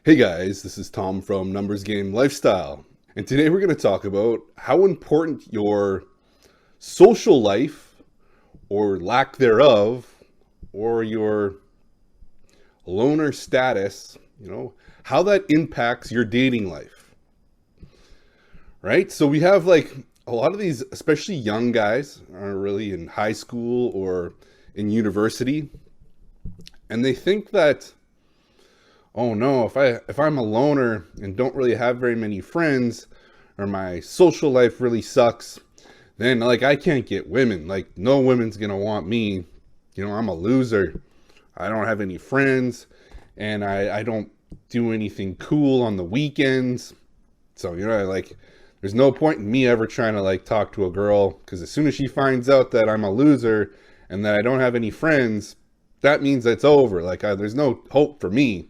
Hey guys, this is Tom from Numbers Game Lifestyle, and today we're going to talk about how important your social life, or lack thereof, or your loner status, how that impacts your dating life, right? So we have like a lot of these, especially young guys, are really in high school or in university, and they think that, oh no, if I'm a loner and don't really have very many friends, or my social life really sucks, then like I can't get women. Like no woman's gonna want me. I'm a loser. I don't have any friends, and I don't do anything cool on the weekends. So like there's no point in me ever trying to like talk to a girl, because as soon as she finds out that I'm a loser and that I don't have any friends, that means it's over. Like there's no hope for me.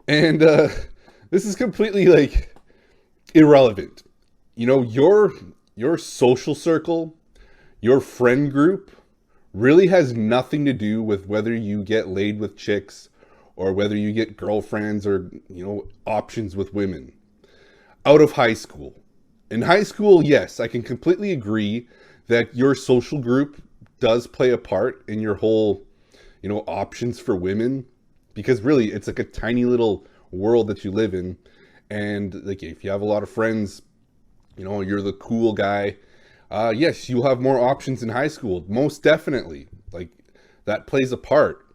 And this is completely like irrelevant. Your social circle, your friend group really has nothing to do with whether you get laid with chicks or whether you get girlfriends or, options with women out of high school. In high school, yes, I can completely agree that your social group does play a part in your whole, options for women, because really it's like a tiny little world that you live in. And like if you have a lot of friends, you're the cool guy, yes, you'll have more options in high school, most definitely. Like that plays a part.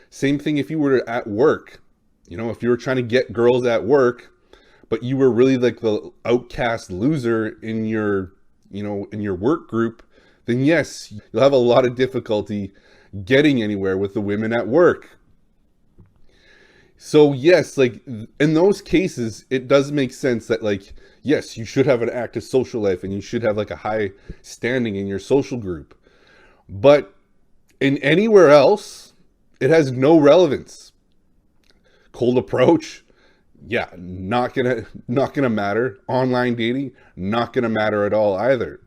Same thing if you were at work, if you were trying to get girls at work, but you were really like the outcast loser in your work group, then yes, you'll have a lot of difficulty getting anywhere with the women at work. So yes, like in those cases, it does make sense that like, yes, you should have an active social life and you should have like a high standing in your social group. But in anywhere else, it has no relevance. Cold approach, yeah, not gonna matter. Online dating, not gonna matter at all either.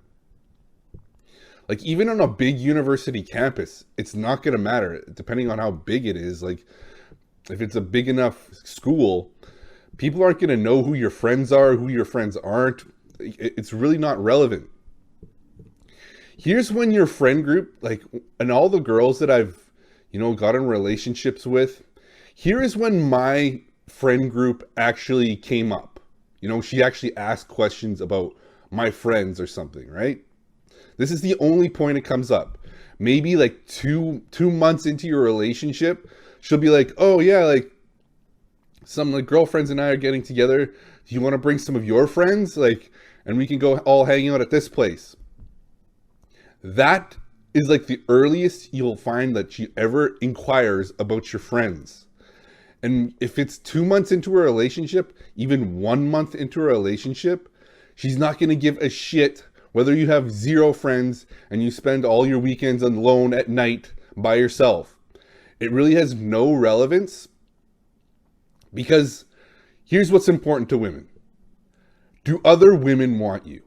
Like even on a big university campus, it's not gonna matter depending on how big it is. Like if it's a big enough school, people aren't going to know who your friends are, who your friends aren't. It's really not relevant. Here's when your friend group, like, and all the girls that I've, got in relationships with, here is when my friend group actually came up. She actually asked questions about my friends or something, right? This is the only point it comes up. Maybe like two months into your relationship, she'll be like, oh yeah, like some like girlfriends and I are getting together. Do you want to bring some of your friends? Like, and we can go all hang out at this place. That is like the earliest you'll find that she ever inquires about your friends. And if it's 2 months into a relationship, even 1 month into a relationship, she's not going to give a shit whether you have zero friends and you spend all your weekends alone at night by yourself. It really has no relevance, because here's what's important to women. Do other women want you?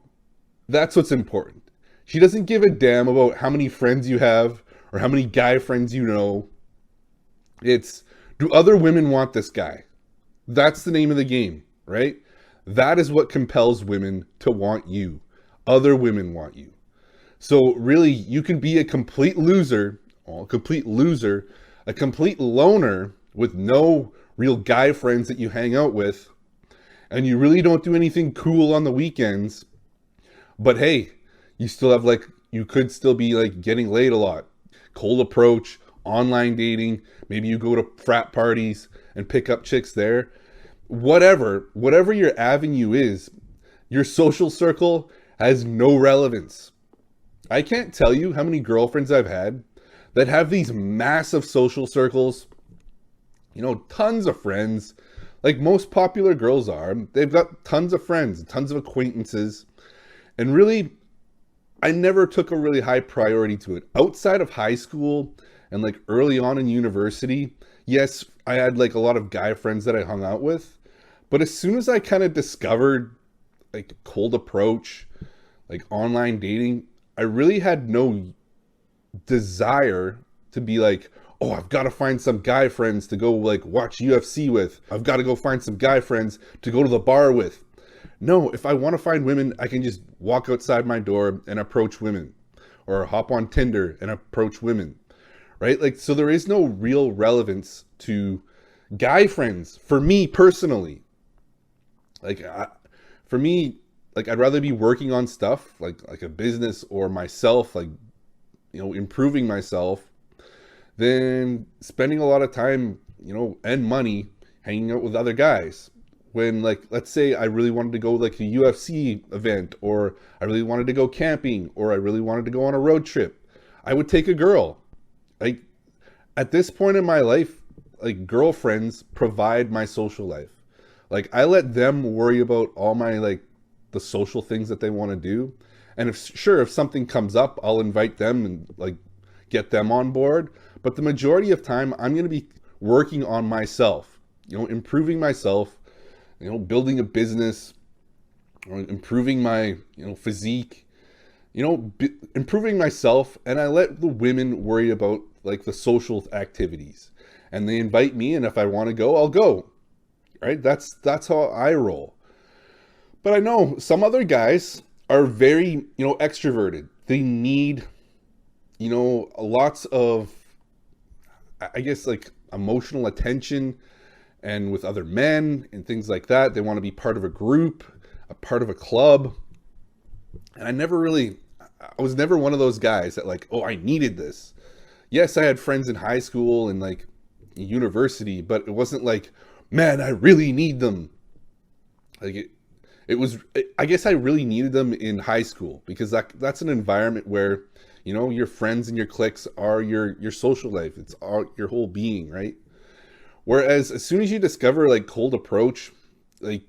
That's what's important. She doesn't give a damn about how many friends you have or how many guy friends you know. It's, do other women want this guy? That's the name of the game, right? That is what compels women to want you. Other women want you. So really, you can be a complete loser, a complete loner with no real guy friends that you hang out with, and you really don't do anything cool on the weekends, but hey, you could still be like getting laid a lot. Cold approach, online dating, maybe you go to frat parties and pick up chicks there. Whatever your avenue is, your social circle has no relevance. I can't tell you how many girlfriends I've had that have these massive social circles, tons of friends, like most popular girls are. They've got tons of friends, tons of acquaintances. And really, I never took a really high priority to it. Outside of high school and like early on in university, yes, I had like a lot of guy friends that I hung out with. But as soon as I kind of discovered like cold approach, like online dating, I really had no desire to be like, oh, I've got to find some guy friends to go like watch UFC with. I've got to go find some guy friends to go to the bar with. No, if I want to find women, I can just walk outside my door and approach women, or hop on Tinder and approach women, right? Like, so there is no real relevance to guy friends for me personally. Like, for me, like, I'd rather be working on stuff like a business or myself, like, improving myself, than spending a lot of time, and money hanging out with other guys. When, like, let's say I really wanted to go like a UFC event, or I really wanted to go camping, or I really wanted to go on a road trip, I would take a girl. Like, at this point in my life, like, girlfriends provide my social life. Like, I let them worry about all my, like, the social things that they want to do. And if something comes up, I'll invite them and, like, get them on board. But the majority of time, I'm going to be working on myself, improving myself, building a business, or improving my, physique, improving myself. And I let the women worry about, like, the social activities. And they invite me, and if I want to go, I'll go. Right? That's how I roll. But I know some other guys are very, extroverted. They need, lots of, I guess, like, emotional attention, and with other men and things like that. They want to be part of a group, a part of a club. And I was never one of those guys that, like, oh, I needed this. Yes, I had friends in high school and, like, university, but it wasn't like, man, I really need them. Like, I guess I really needed them in high school, because that's an environment where, your friends and your cliques are your social life. It's your whole being, right? Whereas as soon as you discover, like, cold approach, like,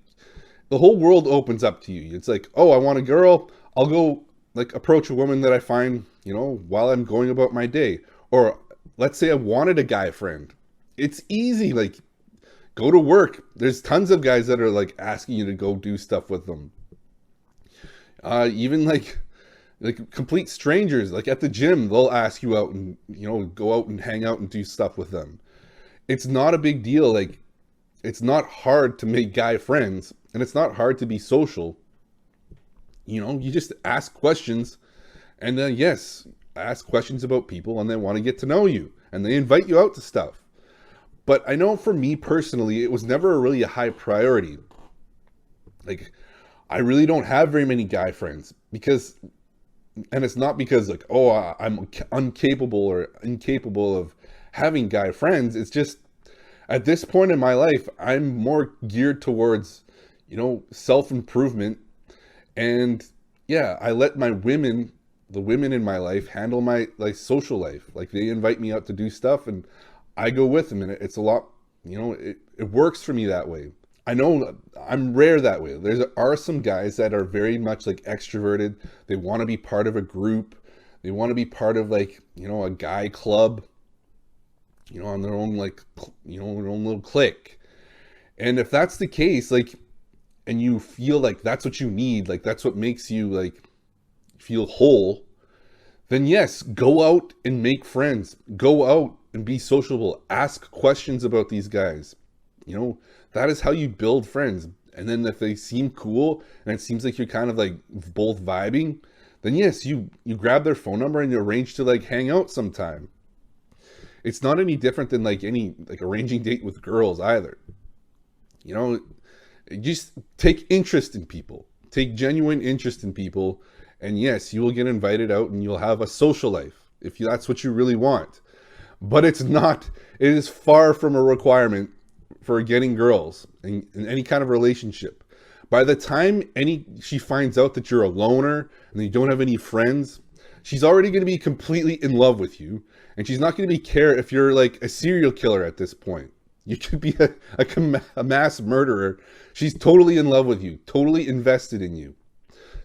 the whole world opens up to you. It's like, oh, I want a girl. I'll go, like, approach a woman that I find, while I'm going about my day. Or let's say I wanted a guy friend. It's easy. Like, go to work. There's tons of guys that are, like, asking you to go do stuff with them. Even like complete strangers, like at the gym, they'll ask you out and, go out and hang out and do stuff with them. It's not a big deal. Like, it's not hard to make guy friends, and it's not hard to be social. You just ask questions, and then, yes, ask questions about people, and they want to get to know you, and they invite you out to stuff. But I know for me personally, it was never really a high priority. Like, I really don't have very many guy friends, and it's not because, like, oh, I'm incapable of having guy friends. It's just, at this point in my life, I'm more geared towards, self-improvement. And yeah, I let the women in my life handle my, like, social life. Like, they invite me out to do stuff, and I go with them, and it's a lot, it works for me that way. I know I'm rare that way. There are some guys that are very much, like, extroverted. They want to be part of a group. They want to be part of, like, a guy club, on their own, like, their own little clique. And if that's the case, like, and you feel like that's what you need, like, that's what makes you, like, feel whole, then yes, go out and make friends. Go out and be sociable. Ask questions about these guys. That is how you build friends. And then if they seem cool and it seems like you're kind of, like, both vibing, then yes, you grab their phone number and you arrange to, like, hang out sometime. It's not any different than, like, any, like, arranging date with girls either. Just take interest in people. Take genuine interest in people. And yes, you will get invited out and you'll have a social life if that's what you really want. But it is far from a requirement for getting girls in any kind of relationship. By the time she finds out that you're a loner and you don't have any friends, she's already going to be completely in love with you. And she's not going to care if you're, like, a serial killer at this point. You could be a mass murderer. She's totally in love with you, totally invested in you.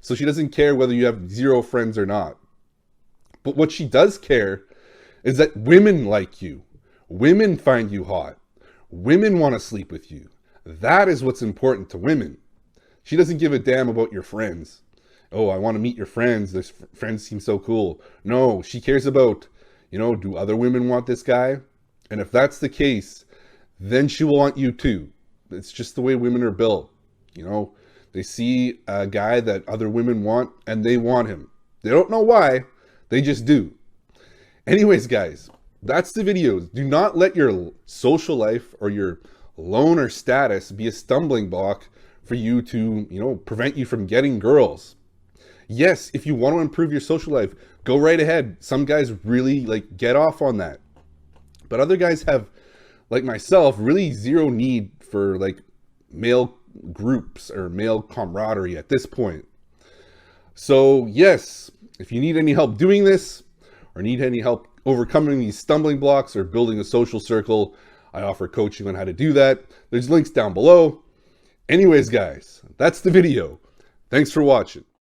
So she doesn't care whether you have zero friends or not. But what she does care is that women like you. Women find you hot. Women want to sleep with you. That is what's important to women. She doesn't give a damn about your friends. Oh, I want to meet your friends. Those friends seem so cool. No, she cares about, do other women want this guy? And if that's the case, then she will want you too. It's just the way women are built. You know, they see a guy that other women want and they want him. They don't know why, they just do. Anyways, guys, that's the video. Do not let your social life or your loner status be a stumbling block for you to, you know, prevent you from getting girls. Yes, if you want to improve your social life, go right ahead. Some guys really like get off on that. But other guys have, like myself, really zero need for like male groups or male camaraderie at this point. So yes, if you need any help doing this or need any help overcoming these stumbling blocks or building a social circle, I offer coaching on how to do that. There's links down below. Anyways, guys, that's the video. Thanks for watching.